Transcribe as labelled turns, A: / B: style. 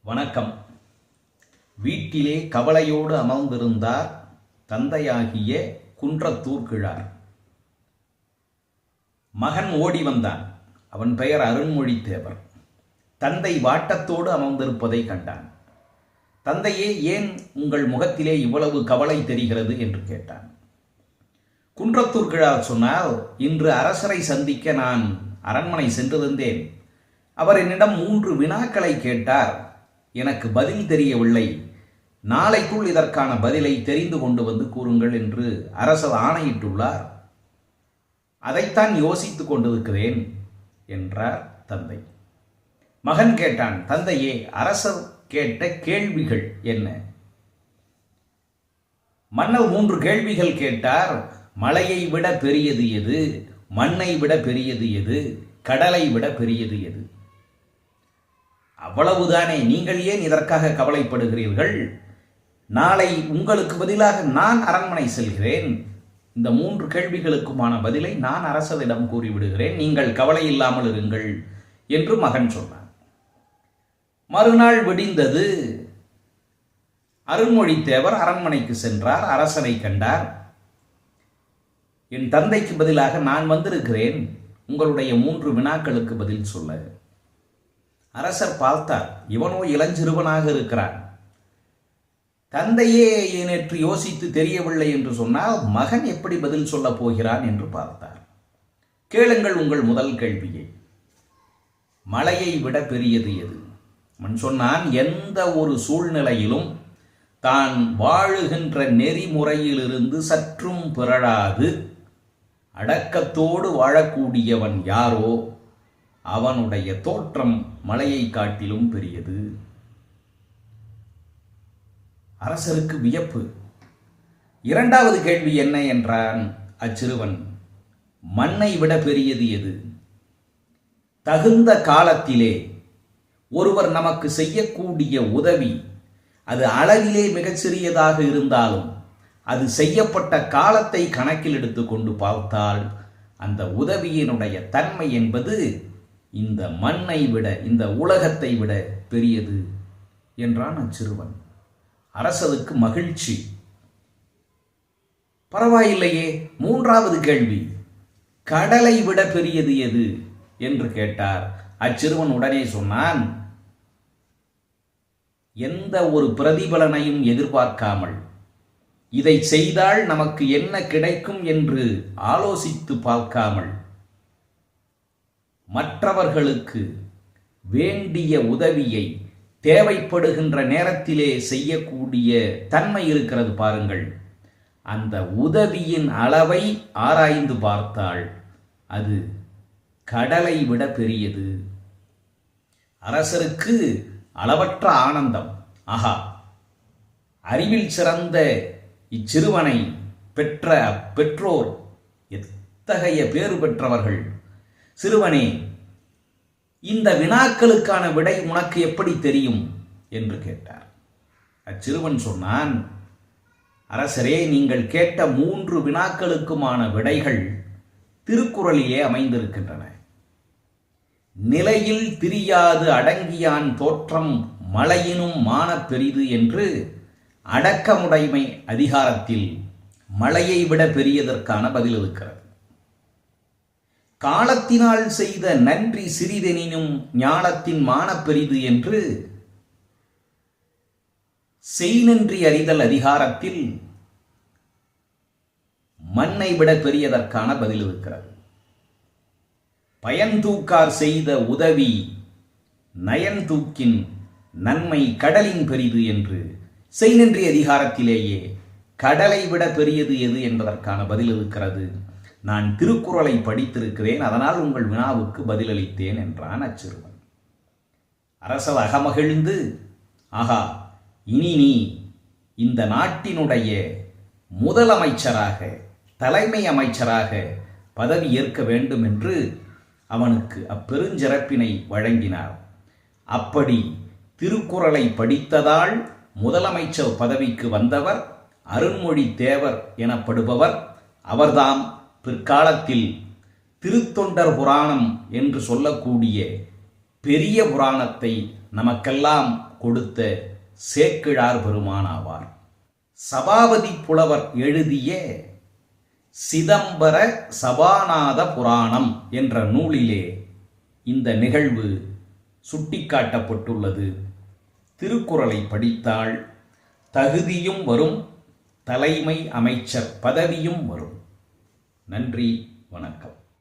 A: வணக்கம். வீட்டிலே கவலையோடு அமர்ந்திருந்தார் தந்தையாகிய குன்றத்தூர் கிழார். மகன் ஓடி வந்தான். அவன் பெயர் அருண்மொழித்தேவர். தந்தை வாட்டத்தோடு அமர்ந்திருப்பதை கண்டான். தந்தையே, ஏன் உங்கள் முகத்திலே இவ்வளவு கவலை தெரிகிறது என்று கேட்டான். குன்றத்தூர் கிழார் சொன்னால், இன்று அரசரை சந்திக்க நான் அரண்மனை சென்றிருந்தேன். அவர் என்னிடம் 3 வினாக்களை கேட்டார். எனக்கு பதில் தெரியவில்லை. நாளைக்குள் இதற்கான பதிலை தெரிந்து கொண்டு வந்து கூறுங்கள் என்று அரசர் ஆணையிட்டுள்ளார். அதைத்தான் யோசித்துக் கொண்டிருக்கிறேன் என்றார் தந்தை. மகன் கேட்டான், தந்தையே, அரசர் கேட்ட கேள்விகள் என்ன? மன்னர் 3 கேள்விகள் கேட்டார். மலையை விட பெரியது எது? மண்ணை விட பெரியது எது? கடலை விட பெரியது எது? அவ்வளவுதானே, நீங்கள் ஏன் இதற்காக கவலைப்படுகிறீர்கள்? நாளை உங்களுக்கு பதிலாக நான் அரண்மனை செல்கிறேன். இந்த 3 கேள்விகளுக்குமான பதிலை நான் அரசரிடம் கூறிவிடுகிறேன். நீங்கள் கவலை இல்லாமல் இருங்கள் என்று மகன் சொன்னான். மறுநாள் விடிந்தது. அருண்மொழித்தேவர் அரண்மனைக்கு சென்றார். அரசனை கண்டார். என் தந்தைக்கு பதிலாக நான் வந்திருக்கிறேன். உங்களுடைய 3 வினாக்களுக்கு பதில் சொல்ல. அரசர் பார்த்தார். இவனோ இளஞ்சிறுவனாக இருக்கிறான். தந்தையே நேற்று யோசித்து தெரியவில்லை என்று சொன்னால் மகன் எப்படி பதில் சொல்லப் போகிறான் என்று பார்த்தார். கேளுங்கள் உங்கள் முதல் கேள்வியை. மலையை விட பெரியது எது? அவன் சொன்னான், எந்த ஒரு சூழ்நிலையிலும் தான் வாழுகின்ற நெறிமுறையிலிருந்து சற்றும் பிறழாது அடக்கத்தோடு வாழக்கூடியவன் யாரோ அவனுடைய தோற்றம் மலையை காட்டிலும் பெரியது. அரசருக்கு வியப்பு. இரண்டாவது கேள்வி என்ன என்றான் அச்சிறுவன். மண்ணை விட பெரியது எது? தகுந்த காலத்திலே ஒருவர் நமக்கு செய்யக்கூடிய உதவி, அது அளவிலே மிகச் சிறியதாக இருந்தாலும் அது செய்யப்பட்ட காலத்தை கணக்கில் எடுத்துக்கொண்டு பார்த்தால் அந்த உதவியினுடைய தன்மை என்பது இந்த மண்ணை விட, இந்த உலகத்தை விட பெரியது என்றான் அச்சிறுவன். அரசருக்கு மகிழ்ச்சி. பரவாயில்லையே. மூன்றாவது கேள்வி, கடலை விட பெரியது எது என்று கேட்டார். அச்சிறுவன் உடனே சொன்னான், எந்த ஒரு பிரதிபலனையும் எதிர்பார்க்காமல் இதை செய்தால் நமக்கு என்ன கிடைக்கும் என்று ஆலோசித்து பார்க்காமல் மற்றவர்களுக்கு வேண்டிய உதவியை தேவைப்படுகின்ற நேரத்திலே செய்யக்கூடிய தன்மை இருக்கிறது பாருங்கள். அந்த உதவியின் அளவை ஆராய்ந்து பார்த்தால் அது கடலை விட பெரியது. அரசருக்கு அளவற்ற ஆனந்தம். ஆஹா, அறிவில் சிறந்த இச்சிறுவனை பெற்ற பெற்றோர் எத்தகைய பேறு பெற்றவர்கள். சிறுவனே, இந்த வினாக்களுக்கான விடை உனக்கு எப்படி தெரியும் என்று கேட்டார். அச்சிறுவன் சொன்னான், அரசரே, நீங்கள் கேட்ட 3 வினாக்களுக்குமான விடைகள் திருக்குறளிலே அமைந்திருக்கின்றன. நிலையில் திரியாது அடங்கியான் தோற்றம் மலையினும் மானப் பெரிது என்று அடக்கமுடைமை அதிகாரத்தில் மலையை விட பெரியதற்கான பதில் இருக்கிறது. காலத்தினால் செய்த நன்றி சிறிதெனினும் ஞானத்தின் மானப் பெரிது என்று செய்நன்றி அறிதல் அதிகாரத்தில் மண்ணை விட பெரியதற்கான பதில் இருக்கிறது. பயன்தூக்கார் செய்த உதவி நயன்தூக்கின் நன்மை கடலின் பெரிது என்று செய்நன்றி அதிகாரத்திலேயே கடலை விட பெரியது எது என்பதற்கான பதில் இருக்கிறது. நான் திருக்குறளை படித்திருக்கிறேன், அதனால் உங்கள் வினாவுக்கு பதிலளித்தேன் என்றான் அச்சிறுவன். அரசர் அகமகிழ்ந்து, ஆகா, இனி நீ இந்த நாட்டினுடைய முதலமைச்சராக, தலைமை அமைச்சராக பதவி ஏற்க வேண்டும் என்று அவனுக்கு அப்பெருஞ்சிறப்பினை வழங்கினார். அப்படி திருக்குறளை படித்ததால் முதலமைச்சர் பதவிக்கு வந்தவர் அருண்மொழித்தேவர் எனப்படுபவர். அவர்தாம் பிற்காலத்தில் திருத்தொண்டர் புராணம் என்று சொல்லக்கூடிய பெரிய புராணத்தை நமக்கெல்லாம் கொடுத்த சேக்கிழார் பெருமான் ஆவார். சபாபதி புலவர் எழுதிய சிதம்பர சபாநாத புராணம் என்ற நூலிலே இந்த நிகழ்வு சுட்டிக்காட்டப்பட்டுள்ளது. திருக்குறளை படித்தால் தகுதியும் வரும், தலைமை அமைச்சர் பதவியும் வரும். நன்றி, வணக்கம்.